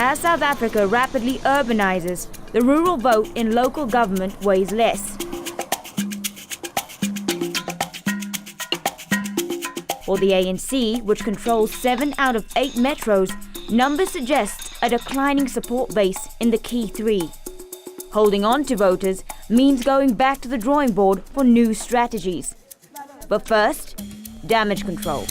As South Africa rapidly urbanizes, the rural vote in local government weighs less. For the ANC, which controls 7 out of 8 metros, numbers suggest a declining support base in the key 3. Holding on to voters means going back to the drawing board for new strategies. But first, damage control.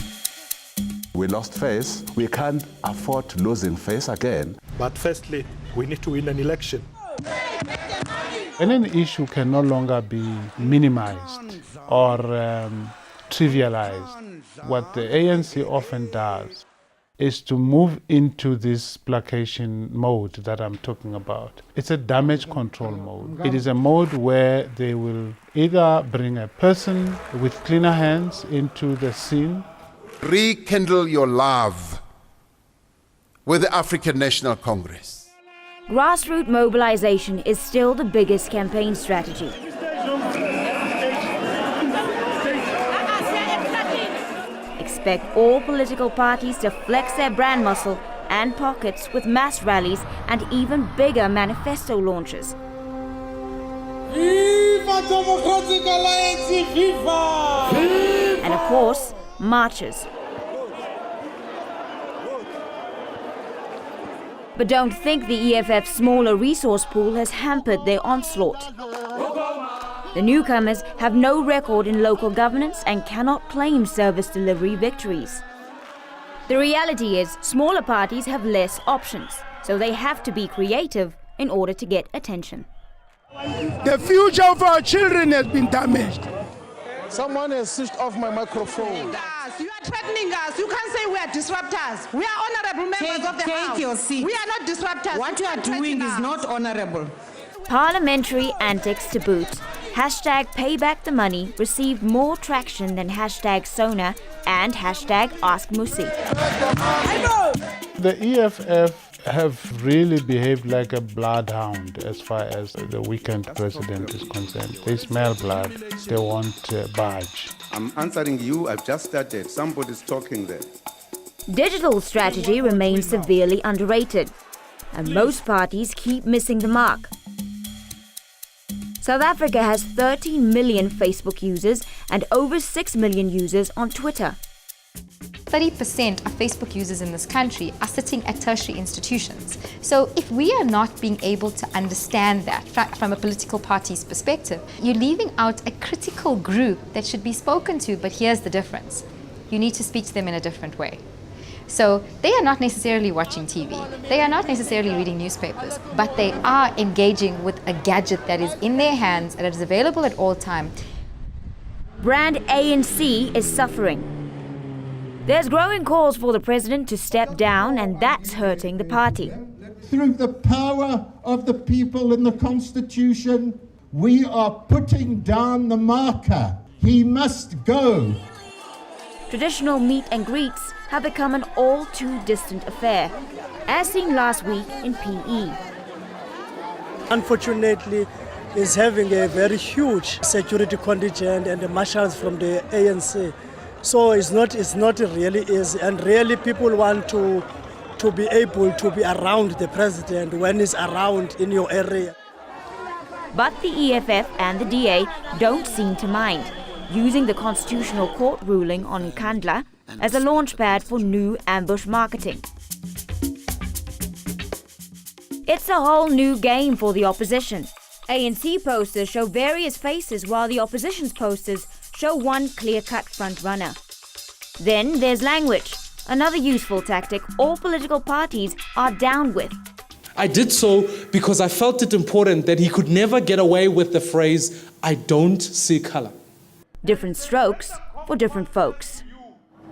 We lost face. We can't afford losing face again. But firstly, we need to win an election. When an issue can no longer be minimized or trivialized, what the ANC often does is to move into this placation mode that I'm talking about. It's a damage control mode. It is a mode where they will either bring a person with cleaner hands into the scene. Rekindle your love with the African National Congress. Grassroots mobilization is still the biggest campaign strategy. Expect all political parties to flex their brand muscle and pockets with mass rallies and even bigger manifesto launches. Viva Democratic Alliance, viva! And of course, marches. But don't think the EFF's smaller resource pool has hampered their onslaught. The newcomers have no record in local governance and cannot claim service delivery victories. The reality is, smaller parties have less options, so they have to be creative in order to get attention. The future of our children has been damaged. Someone has switched off my microphone. You are threatening us. You can't say we are disruptors. We are honorable members of the House. Take your seat. We are not disruptors. What you are doing is not honorable. Parliamentary antics to boot, hashtag payback the money received more traction than hashtag Sona and hashtag Ask Musi. The EFF have really behaved like a bloodhound as far as the weakened president is concerned. They smell blood, they won't budge. I'm answering you, I've just started. Somebody's talking there. Digital strategy remains severely underrated, and most parties keep missing the mark. South Africa has 13 million Facebook users and over 6 million users on Twitter. 30% of Facebook users in this country are sitting at tertiary institutions. So if we are not being able to understand that from a political party's perspective, you're leaving out a critical group that should be spoken to, but here's the difference. You need to speak to them in a different way. So they are not necessarily watching TV, they are not necessarily reading newspapers, but they are engaging with a gadget that is in their hands and that is available at all times. Brand ANC is suffering. There's growing calls for the president to step down, and that's hurting the party. Through the power of the people in the Constitution, we are putting down the marker. He must go. Traditional meet and greets have become an all too distant affair, as seen last week in PE. Unfortunately, is having a very huge security contingent and the marshals from the ANC. So it's not really easy, and really people want to be able to be around the president when he's around in your area. But the EFF and the DA don't seem to mind, using the Constitutional Court ruling on Nkandla as a launchpad for new ambush marketing. It's a whole new game for the opposition. ANC posters show various faces while the opposition's posters show one clear-cut front-runner. Then there's language, another useful tactic all political parties are down with. I did so because I felt it important that he could never get away with the phrase, "I don't see color." Different strokes for different folks.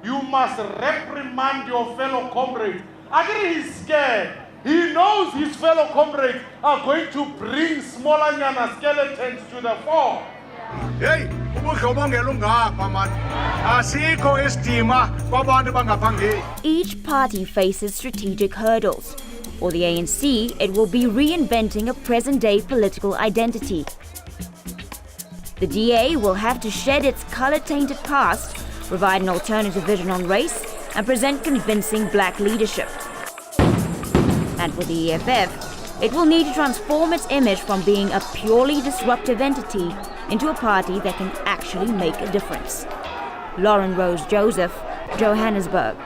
You must reprimand your fellow comrades. Actually, he's scared. He knows his fellow comrades are going to bring smaller nyana skeletons to the fore. Hey, each party faces strategic hurdles. For the ANC, it will be reinventing a present-day political identity. The DA will have to shed its color-tainted past, provide an alternative vision on race, and present convincing black leadership. And for the EFF, it will need to transform its image from being a purely disruptive entity into a party that can actually make a difference. Lorhren-Rose Joseph, Johannesburg.